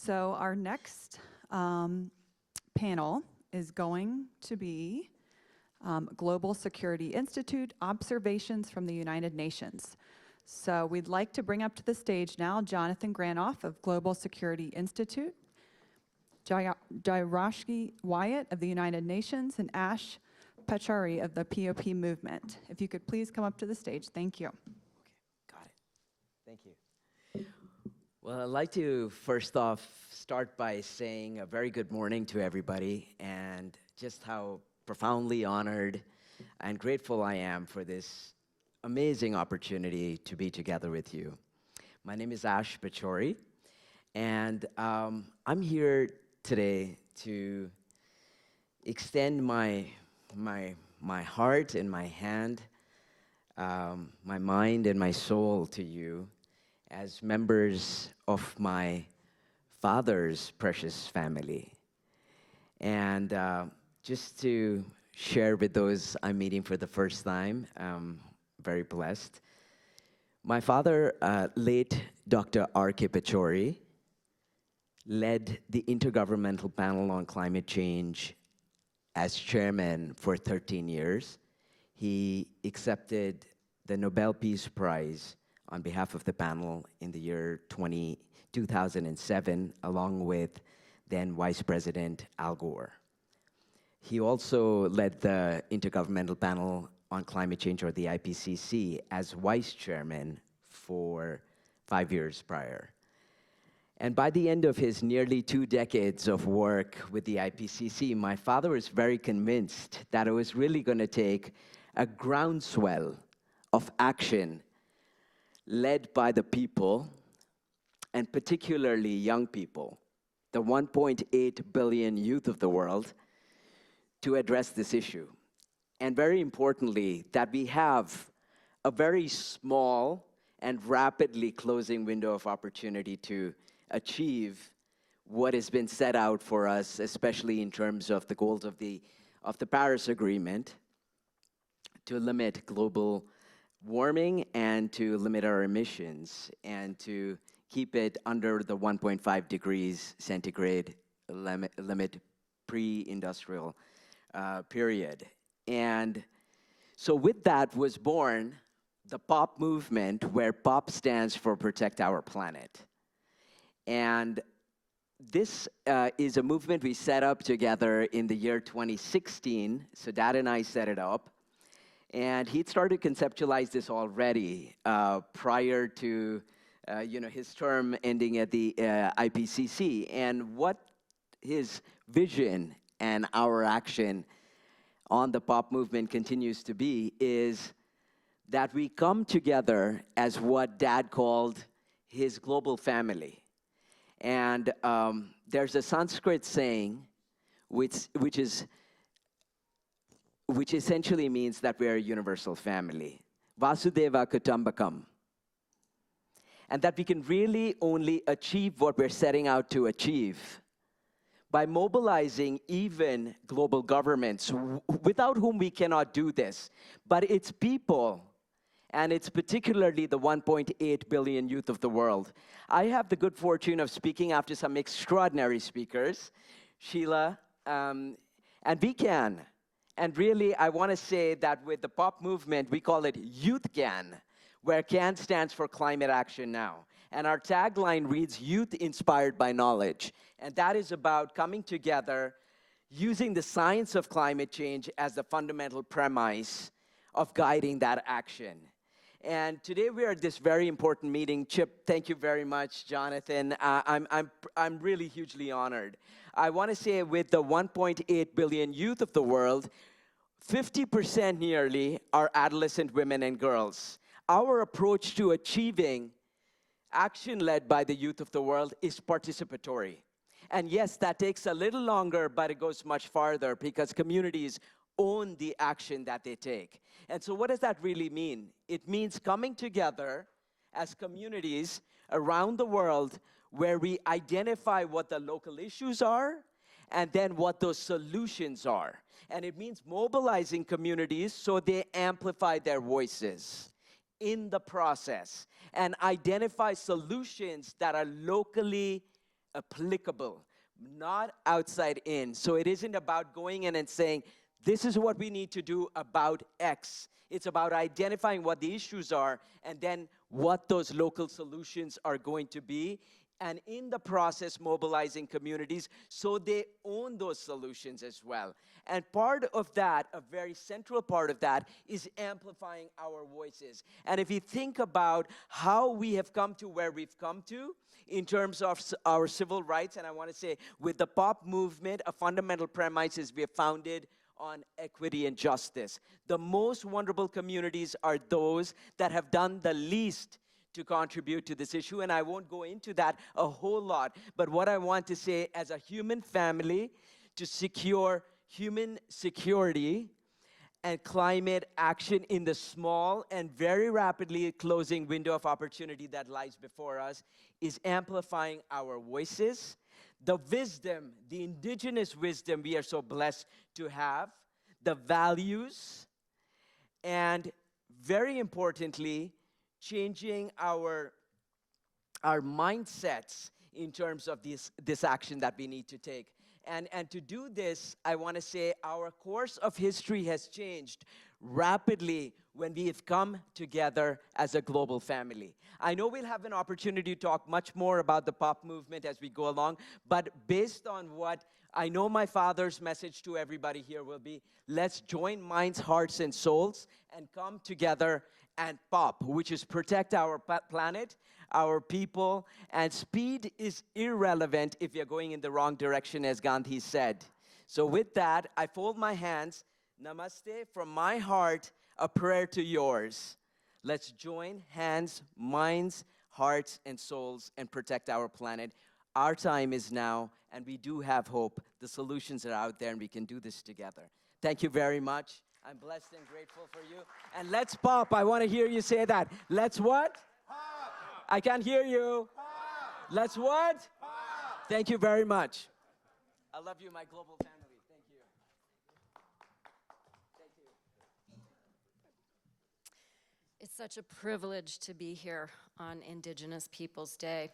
So our next panel is going to be Global Security Institute Observations from the United Nations. So we'd like to bring up to the stage now Jonathan Granoff of Global Security Institute, Jayashri Wyatt of the United Nations, and Pachauri of the POP movement. If you could please come up to the stage. Thank you. Okay, got it. Thank you. Well, I'd like to first off start by saying a very good morning to everybody and just how profoundly honored and grateful I am for this amazing opportunity to be together with you. My name is Pachauri, and I'm here today to extend my heart and my hand, my mind and my soul to you as members of my father's precious family. And just to share with those I'm meeting for the first time, I'm very blessed. My father, late Dr. R.K. Pachauri, led the Intergovernmental Panel on Climate Change as chairman for 13 years. He accepted the Nobel Peace Prize on behalf of the panel in the year 2007, along with then Vice President Al Gore. He also led the Intergovernmental Panel on Climate Change, or the IPCC, as vice chairman for 5 years prior. And by the end of his nearly 2 decades of work with the IPCC, my father was very convinced that it was really going to take a groundswell of action led by the people, and particularly young people, the 1.8 billion youth of the world, to address this issue. And very importantly, that we have a very small and rapidly closing window of opportunity to achieve what has been set out for us, especially in terms of the goals of the Paris Agreement, to limit global warming and to limit our emissions and to keep it under the 1.5 degrees centigrade limit pre-industrial period. And so with that was born the POP movement, where POP stands for Protect Our Planet. And this is a movement we set up together in the year 2016. So Dad and I set it up. And he'd started to conceptualize this already prior to his term ending at the IPCC. And what his vision and our action on the POP movement continues to be is that we come together as what Dad called his global family. And there's a Sanskrit saying which essentially means that we are a universal family. Vasudeva Kutumbakam. And that we can really only achieve what we're setting out to achieve by mobilizing even global governments, without whom we cannot do this. But it's people, and it's particularly the 1.8 billion youth of the world. I have the good fortune of speaking after some extraordinary speakers, Sheila, and we can. And really, I want to say that with the POP movement, we call it Youth Can, where CAN stands for Climate Action Now. And our tagline reads, Youth Inspired by Knowledge. And that is about coming together, using the science of climate change as the fundamental premise of guiding that action. And today we are at this very important meeting. Chip, thank you very much, Jonathan. I'm really hugely honored. I want to say with the 1.8 billion youth of the world, 50% nearly are adolescent women and girls. Our approach to achieving action led by the youth of the world is participatory. And yes, that takes a little longer, but it goes much farther because communities own the action that they take. And so what does that really mean? It means coming together as communities around the world where we identify what the local issues are and then what those solutions are. And it means mobilizing communities so they amplify their voices in the process and identify solutions that are locally applicable, not outside in. So it isn't about going in and saying, this is what we need to do about X. It's about identifying what the issues are and then what those local solutions are going to be, and in the process mobilizing communities so they own those solutions as well. And part of that, a very central part of that, is amplifying our voices. And if you think about how we have come to where we've come to in terms of our civil rights, and I want to say with the POP movement, a fundamental premise is we have founded on equity and justice. The most vulnerable communities are those that have done the least to contribute to this issue, and I won't go into that a whole lot, but what I want to say, as a human family, to secure human security and climate action in the small and very rapidly closing window of opportunity that lies before us, is amplifying our voices, the wisdom, the indigenous wisdom we are so blessed to have, the values, and very importantly, changing our mindsets in terms of this action that we need to take. And to do this, I want to say our course of history has changed rapidly when we have come together as a global family. I know we'll have an opportunity to talk much more about the POP movement as we go along, but based on what I know my father's message to everybody here will be, let's join minds, hearts, and souls and come together and POP, which is protect our planet, our people, and speed is irrelevant if you're going in the wrong direction, as Gandhi said. So with that, I fold my hands. Namaste from my heart, a prayer to yours. Let's join hands, minds, hearts, and souls and protect our planet. Our time is now, and we do have hope. The solutions are out there, and we can do this together. Thank you very much. I'm blessed and grateful for you. And let's pop. I want to hear you say that. Let's what? Pop. I can't hear you. Pop. Let's what? Pop. Thank you very much. I love you, my global family. Thank you. Thank you. It's such a privilege to be here on Indigenous Peoples Day.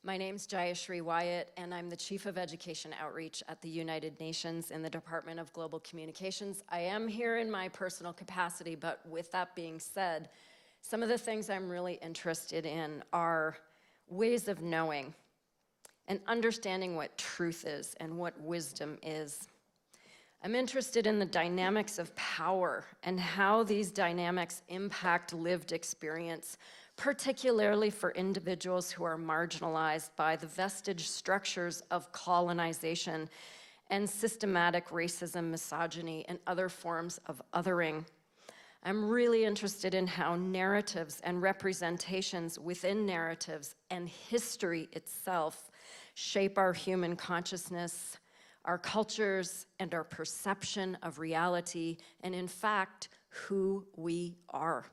My name's Jayashri Wyatt, and I'm the Chief of Education Outreach at the United Nations in the Department of Global Communications. I am here in my personal capacity, but with that being said, some of the things I'm really interested in are ways of knowing and understanding what truth is and what wisdom is. I'm interested in the dynamics of power and how these dynamics impact lived experience, particularly for individuals who are marginalized by the vestige structures of colonization and systematic racism, misogyny, and other forms of othering. I'm really interested in how narratives and representations within narratives and history itself shape our human consciousness, our cultures, and our perception of reality, and in fact, who we are.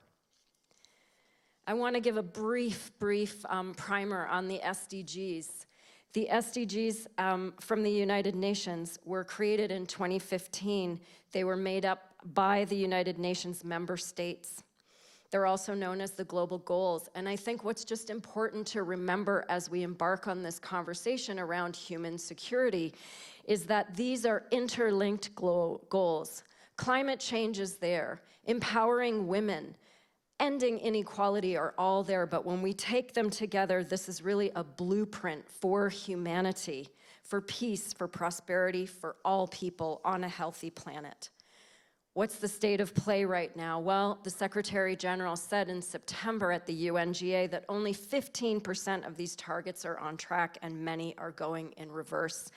I want to give a brief primer on the SDGs. The SDGs from the United Nations were created in 2015. They were made up by the United Nations member states. They're also known as the global goals. And I think what's just important to remember as we embark on this conversation around human security is that these are interlinked goals. Climate change is there, empowering women, ending inequality are all there, but when we take them together, this is really a blueprint for humanity, for peace, for prosperity, for all people on a healthy planet. What's the state of play right now? Well, the Secretary General said in September at the UNGA that only 15% of these targets are on track and many are going in reverse.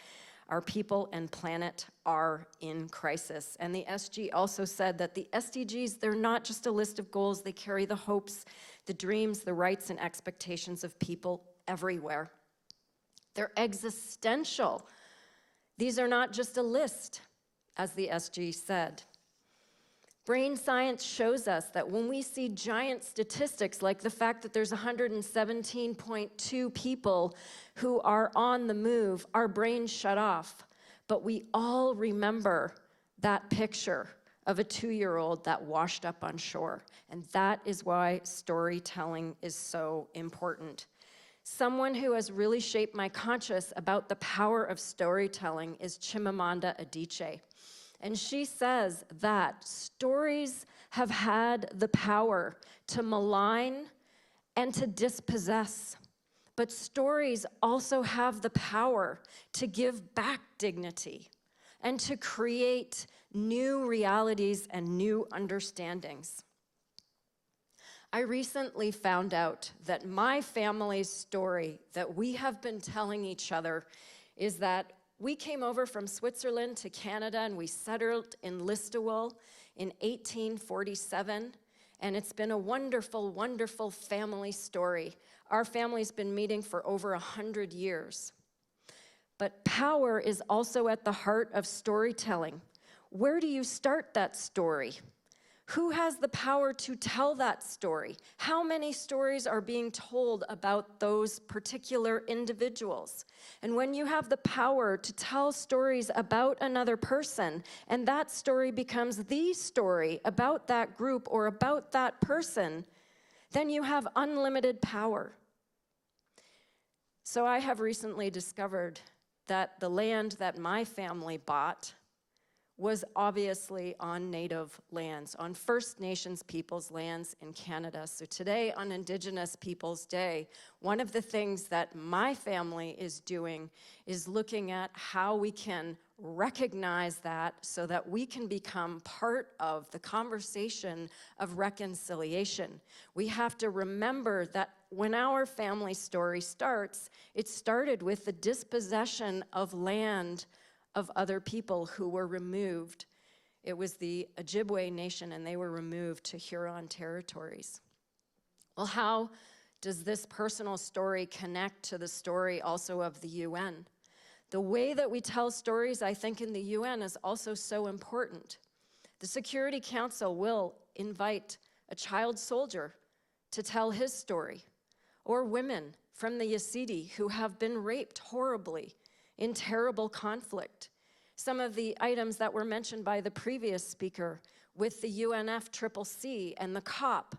Our people and planet are in crisis. And the SG also said that the SDGs, they're not just a list of goals, they carry the hopes, the dreams, the rights, and expectations of people everywhere. They're existential. These are not just a list, as the SG said. Brain science shows us that when we see giant statistics like the fact that there's 117.2 people who are on the move, our brains shut off. But we all remember that picture of a 2-year-old that washed up on shore. And that is why storytelling is so important. Someone who has really shaped my conscience about the power of storytelling is Chimamanda Adichie. And she says that stories have had the power to malign and to dispossess. But stories also have the power to give back dignity and to create new realities and new understandings. I recently found out that my family's story that we have been telling each other is that we came over from Switzerland to Canada and we settled in Listowel in 1847. And it's been a wonderful, wonderful family story. Our family's been meeting for over 100 years. But power is also at the heart of storytelling. Where do you start that story? Who has the power to tell that story? How many stories are being told about those particular individuals? And when you have the power to tell stories about another person, and that story becomes the story about that group or about that person, then you have unlimited power. So I have recently discovered that the land that my family bought was obviously on Native lands, on First Nations peoples' lands in Canada. So today, on Indigenous Peoples' Day, one of the things that my family is doing is looking at how we can recognize that so that we can become part of the conversation of reconciliation. We have to remember that when our family story starts, it started with the dispossession of land of other people who were removed. It was the Ojibwe Nation, and they were removed to Huron territories. Well, how does this personal story connect to the story also of the UN? The way that we tell stories, I think, in the UN is also so important. The Security Council will invite a child soldier to tell his story, or women from the Yazidi who have been raped horribly in terrible conflict. Some of the items that were mentioned by the previous speaker with the UNFCCC and the COP,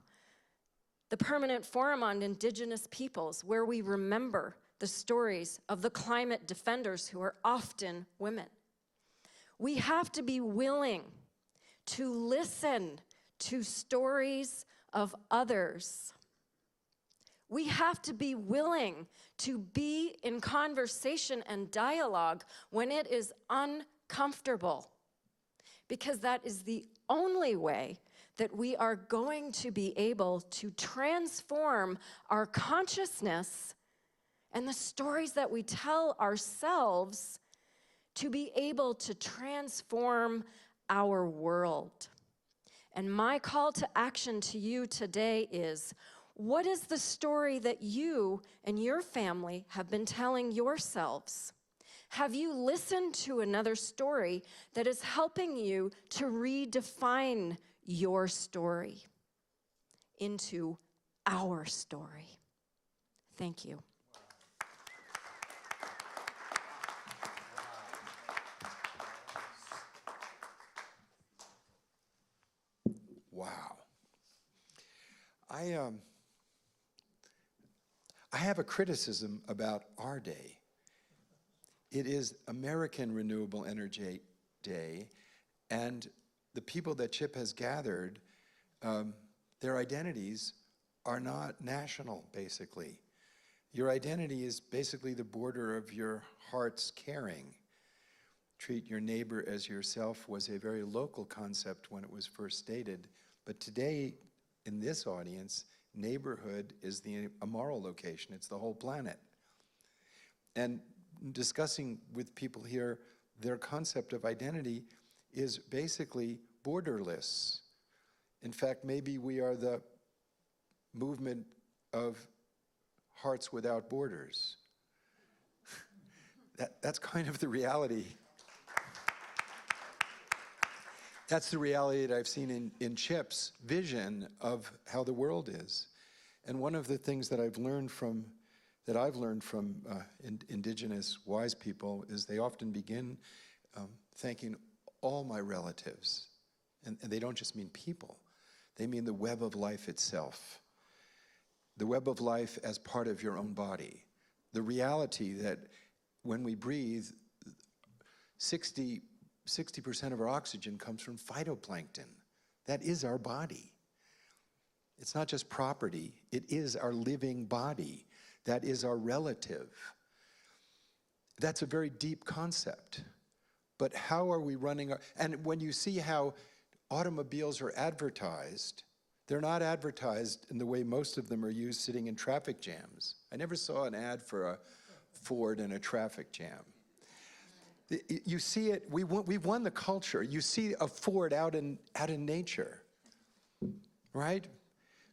the Permanent Forum on Indigenous Peoples, where we remember the stories of the climate defenders who are often women. We have to be willing to listen to stories of others. We have to be willing to be in conversation and dialogue when it is uncomfortable, because that is the only way that we are going to be able to transform our consciousness and the stories that we tell ourselves to be able to transform our world. And my call to action to you today is, what is the story that you and your family have been telling yourselves? Have you listened to another story that is helping you to redefine your story into our story? Thank you. Wow. I have a criticism about our day. It is American Renewable Energy Day, and the people that CHIP has gathered, their identities are not national, basically. Your identity is basically the border of your heart's caring. Treat your neighbor as yourself was a very local concept when it was first stated, but today, in this audience, neighborhood is a moral location. It's the whole planet. And discussing with people here, their concept of identity is basically borderless. In fact, maybe we are the movement of hearts without borders. That's kind of the reality. That's the reality that I've seen in Chip's vision of how the world is. And one of the things that I've learned from indigenous wise people is they often begin thanking all my relatives. And they don't just mean people, they mean the web of life itself. the web of life as part of your own body. The reality that when we breathe, 60% of our oxygen comes from phytoplankton. That is our body. It's not just property, it is our living body. That is our relative. That's a very deep concept. But how are we running and when you see how automobiles are advertised, they're not advertised in the way most of them are used sitting in traffic jams. I never saw an ad for a Ford in a traffic jam. You see it, we've won the culture. You see a Ford out in nature, right?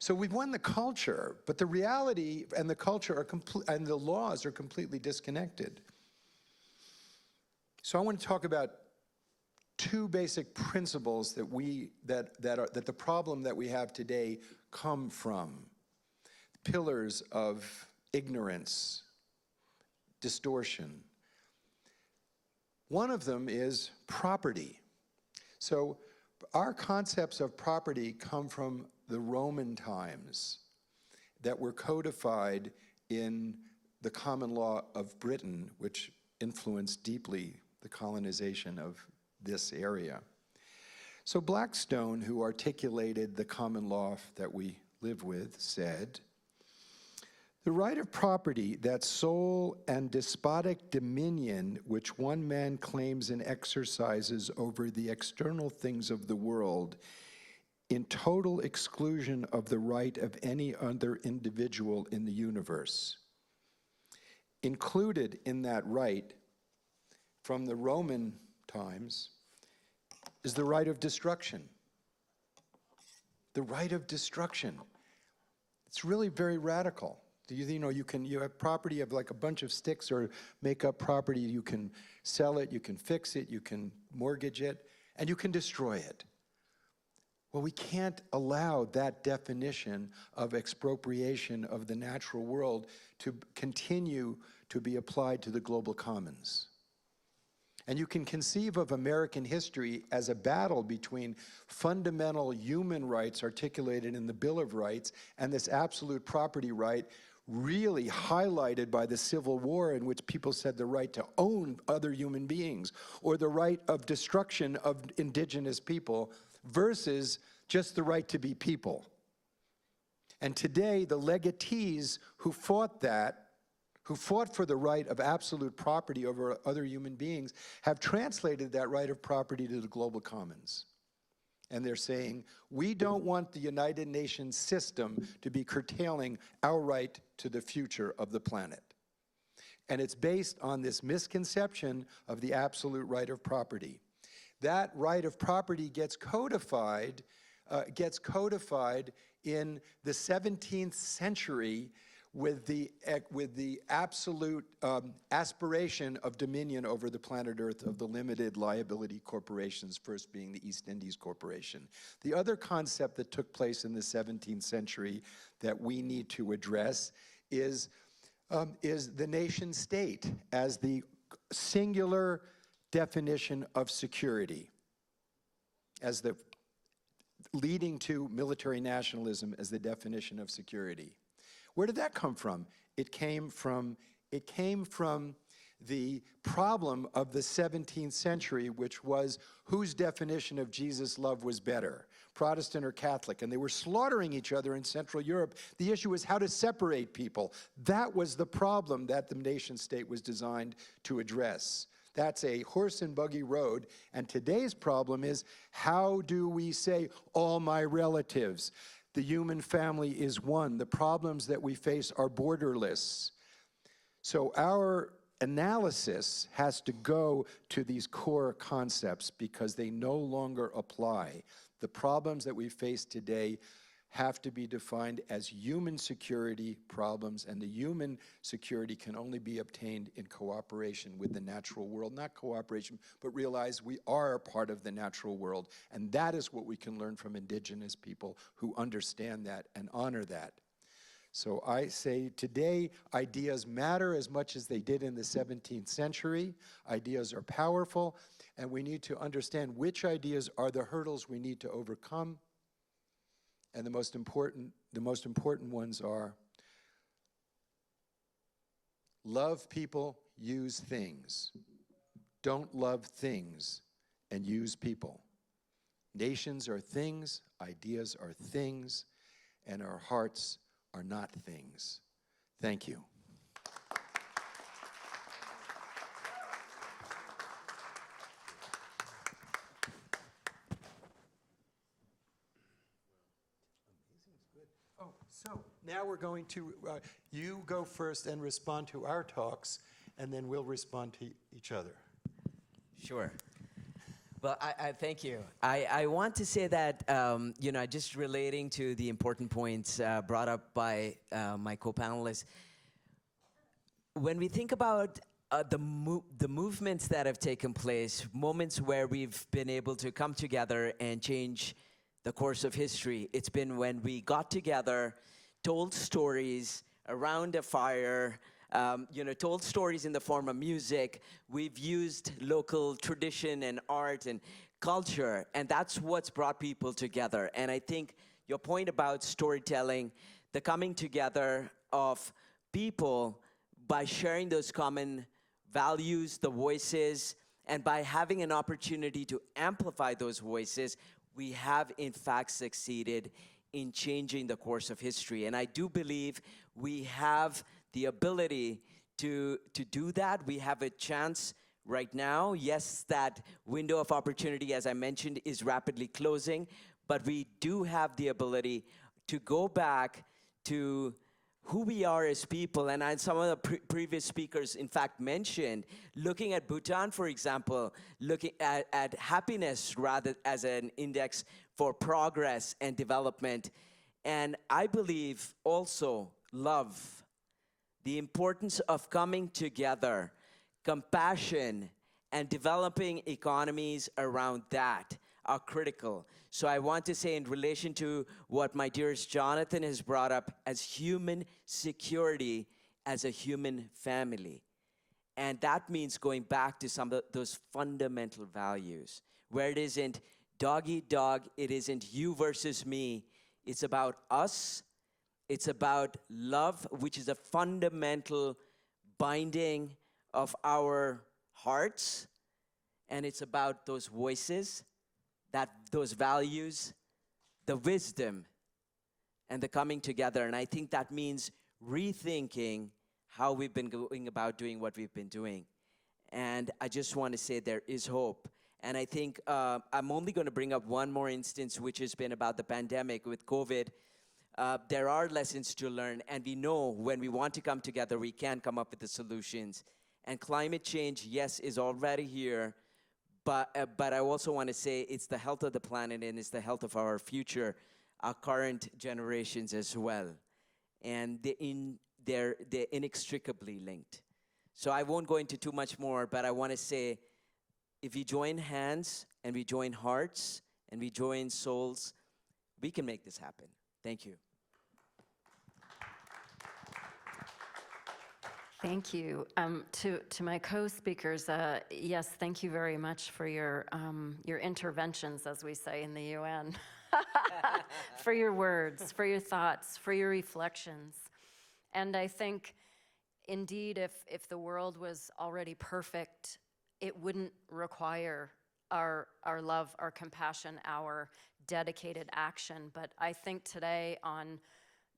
So we've won the culture, but the reality and the culture and the laws are completely disconnected. So I want to talk about two basic principles that the problem that we have today come from. Pillars of ignorance, distortion. One of them is property. So our concepts of property come from the Roman times that were codified in the common law of Britain, which influenced deeply the colonization of this area. So Blackstone, who articulated the common law that we live with, said, "The right of property, that sole and despotic dominion which one man claims and exercises over the external things of the world, in total exclusion of the right of any other individual in the universe." Included in that right, from the Roman times, is the right of destruction. The right of destruction. It's really very radical. You know, you have property of like a bunch of sticks or make up property, you can sell it, you can fix it, you can mortgage it, and you can destroy it. Well, we can't allow that definition of expropriation of the natural world to continue to be applied to the global commons. And you can conceive of American history as a battle between fundamental human rights articulated in the Bill of Rights and this absolute property right, really highlighted by the Civil War, in which people said the right to own other human beings, or the right of destruction of indigenous people, versus just the right to be people. And today, the legatees who fought for the right of absolute property over other human beings, have translated that right of property to the global commons. And they're saying, we don't want the United Nations system to be curtailing our right to the future of the planet. And it's based on this misconception of the absolute right of property. That right of property gets codified in the 17th century with the absolute aspiration of dominion over the planet Earth of the limited liability corporations, first being the East Indies Corporation. The other concept that took place in the 17th century that we need to address is the nation state as the singular definition of security, as the leading to military nationalism as the definition of security. Where did that come from? It came from the problem of the 17th century, which was whose definition of Jesus' love was better, Protestant or Catholic, and they were slaughtering each other in Central Europe. The issue was how to separate people. That was the problem that the nation state was designed to address. That's a horse and buggy road, and today's problem is, how do we say, all my relatives? The human family is one. The problems that we face are borderless. So our analysis has to go to these core concepts because they no longer apply. The problems that we face today have to be defined as human security problems, and the human security can only be obtained in cooperation with the natural world. Not cooperation, but realize we are a part of the natural world, and that is what we can learn from indigenous people who understand that and honor that. So I say today, ideas matter as much as they did in the 17th century. Ideas are powerful, and we need to understand which ideas are the hurdles we need to overcome. And the most important ones are, Love people, use things. Don't love things and use people. Nations are things, ideas are things, and our hearts are not things. Thank you. Oh, so now we're going to, you go first and respond to our talks, and then we'll respond to each other. Sure. Well, I thank you. I want to say that, just relating to the important points brought up by my co-panelists, when we think about the movements that have taken place, moments where we've been able to come together and change the course of history, it's been when we got together, told stories around a fire, told stories in the form of music. We've used local tradition and art and culture, and that's what's brought people together. And I think your point about storytelling, the coming together of people by sharing those common values, the voices, and by having an opportunity to amplify those voices, we have in fact succeeded in changing the course of history. And I do believe we have the ability to do that. We have a chance right now. Yes, that window of opportunity, as I mentioned, is rapidly closing, but we do have the ability to go back to who we are as people. And some of the previous speakers, in fact, mentioned, looking at Bhutan, for example, looking at happiness rather as an index for progress and development. And I believe also love, the importance of coming together, compassion, and developing economies around that are critical. So I want to say, in relation to what my dearest Jonathan has brought up as human security as a human family. And that means going back to some of those fundamental values, where it isn't dog eat dog, it isn't you versus me, it's about us, it's about love, which is a fundamental binding of our hearts, and it's about those voices, those values, the wisdom, and the coming together. And I think that means rethinking how we've been going about doing what we've been doing. And I just want to say there is hope. And I think I'm only going to bring up one more instance, which has been about the pandemic with COVID. There are lessons to learn, and we know when we want to come together, we can come up with the solutions. And climate change, yes, is already here, but I also want to say it's the health of the planet and it's the health of our future, our current generations as well. And they're inextricably linked. So I won't go into too much more, but I want to say, if we join hands and we join hearts and we join souls, we can make this happen. Thank you. Thank you. To my co-speakers, yes, thank you very much for your interventions, as we say in the UN, for your words, for your thoughts, for your reflections. And I think, indeed, if the world was already perfect, it wouldn't require our love, our compassion, our dedicated action. But I think today, on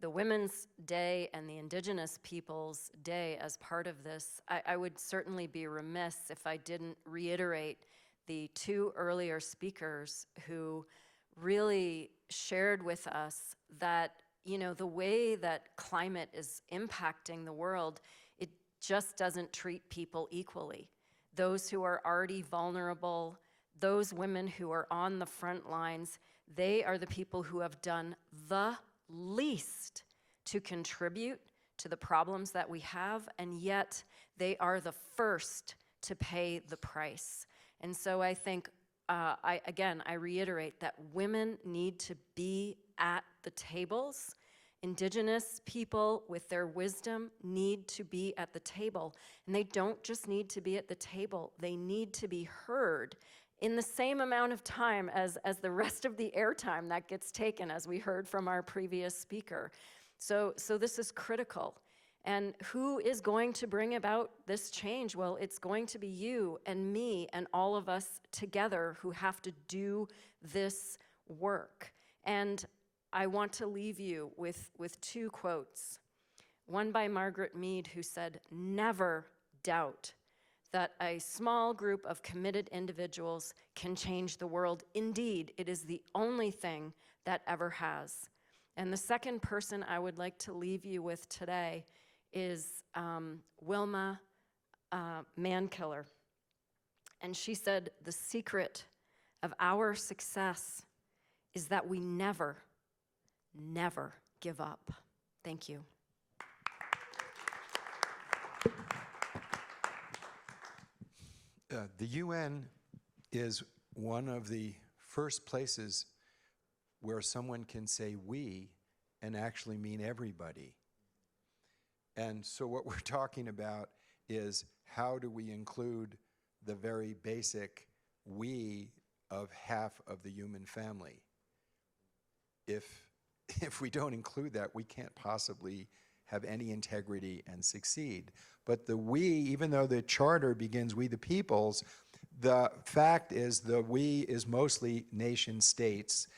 the Women's Day and the Indigenous Peoples Day as part of this, I would certainly be remiss if I didn't reiterate the two earlier speakers who really shared with us that, the way that climate is impacting the world, it just doesn't treat people equally. Those who are already vulnerable, those women who are on the front lines, they are the people who have done the least to contribute to the problems that we have, and yet they are the first to pay the price. And so I think, I reiterate that women need to be at the tables. Indigenous people with their wisdom need to be at the table. And they don't just need to be at the table, they need to be heard in the same amount of time as the rest of the airtime that gets taken, as we heard from our previous speaker. So this is critical. And who is going to bring about this change? Well, it's going to be you and me and all of us together who have to do this work. And I want to leave you with two quotes. One by Margaret Mead, who said, "Never doubt that a small group of committed individuals can change the world. Indeed, it is the only thing that ever has." And the second person I would like to leave you with today is Wilma Mankiller. And she said, "The secret of our success is that we never, never give up." Thank you. The UN is one of the first places where someone can say we and actually mean everybody. And so what we're talking about is how do we include the very basic we of half of the human family? If we don't include that, we can't possibly have any integrity and succeed. But the we, even though the charter begins "we the peoples," the fact is the we is mostly nation states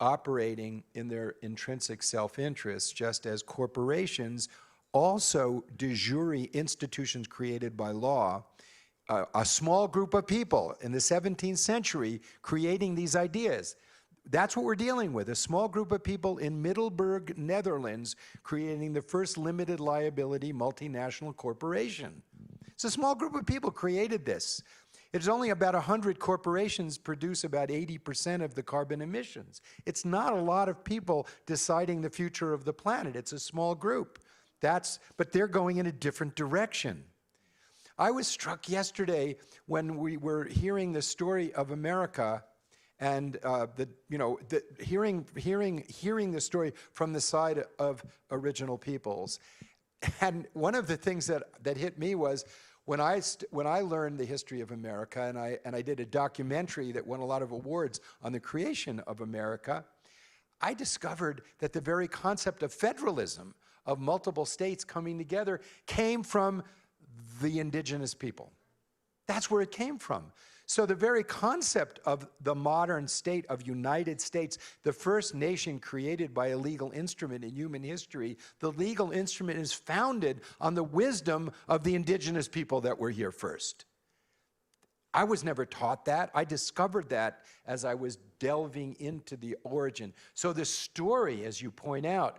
operating in their intrinsic self-interest, just as corporations, also de jure institutions created by law, a small group of people in the 17th century creating these ideas. That's what we're dealing with, a small group of people in Middelburg, Netherlands, creating the first limited liability multinational corporation. It's a small group of people created this. It's only about 100 corporations produce about 80% of the carbon emissions. It's not a lot of people deciding the future of the planet. It's a small group. But they're going in a different direction. I was struck yesterday when we were hearing the story of America and hearing the story from the side of original peoples. And one of the things that hit me was when I learned the history of America, and I did a documentary that won a lot of awards on the creation of America, I discovered that the very concept of federalism, of multiple states coming together, came from the indigenous people. That's where it came from. So the very concept of the modern state of United States, the first nation created by a legal instrument in human history, the legal instrument is founded on the wisdom of the indigenous people that were here first. I was never taught that. I discovered that as I was delving into the origin. So the story, as you point out,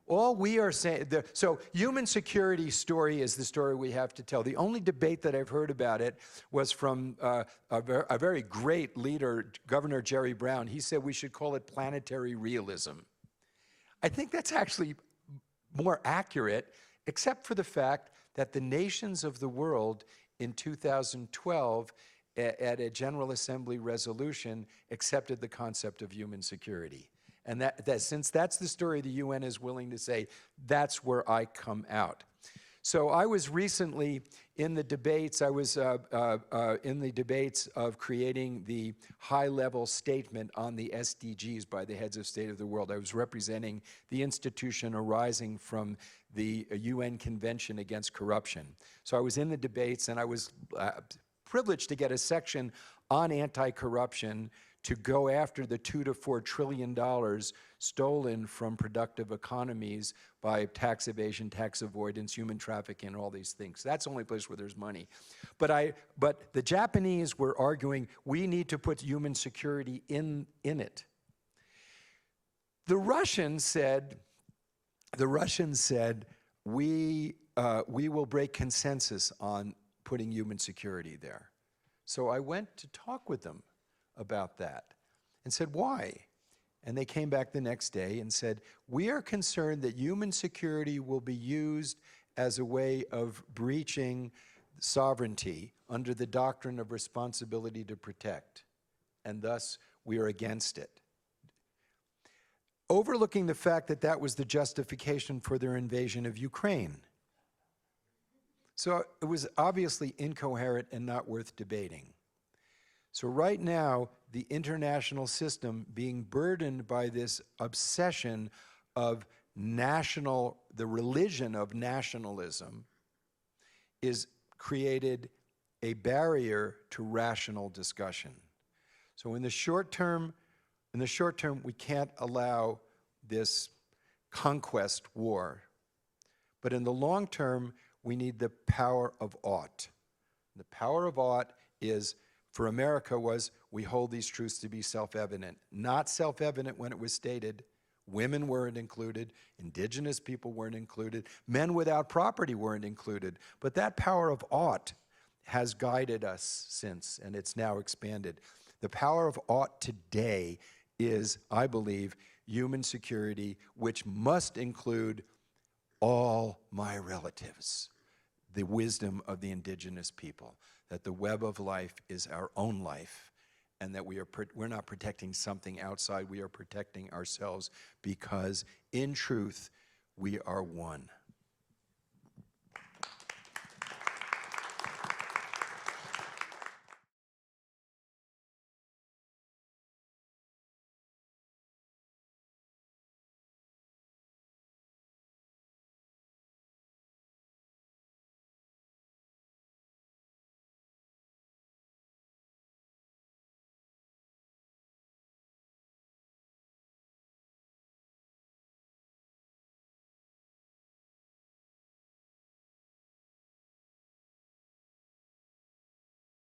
all we are saying, so human security story is the story we have to tell. The only debate that I've heard about it was from a very great leader, Governor Jerry Brown. He said we should call it planetary realism. I think that's actually more accurate, except for the fact that the nations of the world in 2012 at a General Assembly resolution accepted the concept of human security. And that since that's the story the UN is willing to say, that's where I come out. So I was recently in the debates, in the debates of creating the high-level statement on the SDGs by the heads of state of the world. I was representing the institution arising from the UN Convention Against Corruption. So I was in the debates, and I was privileged to get a section on anti-corruption to go after the $2 to $4 trillion stolen from productive economies by tax evasion, tax avoidance, human trafficking, and all these things. That's the only place where there's money. But the Japanese were arguing we need to put human security in it. The Russians said we will break consensus on putting human security there. So I went to talk with them about that and said, why? And they came back the next day and said, we are concerned that human security will be used as a way of breaching sovereignty under the doctrine of responsibility to protect, and thus we are against it. Overlooking the fact that that was the justification for their invasion of Ukraine. So it was obviously incoherent and not worth debating. So right now, the international system being burdened by this obsession of the religion of nationalism is created a barrier to rational discussion. So in the short term, we can't allow this conquest war. But in the long term, we need the power of ought. The power of ought is, for America, was we hold these truths to be self-evident. Not self-evident when it was stated. Women weren't included, indigenous people weren't included, men without property weren't included. But that power of ought has guided us since, and it's now expanded. The power of ought today is, I believe, human security, which must include all my relatives, the wisdom of the indigenous people, that the web of life is our own life, and that we're not protecting something outside, we are protecting ourselves, because in truth, we are one.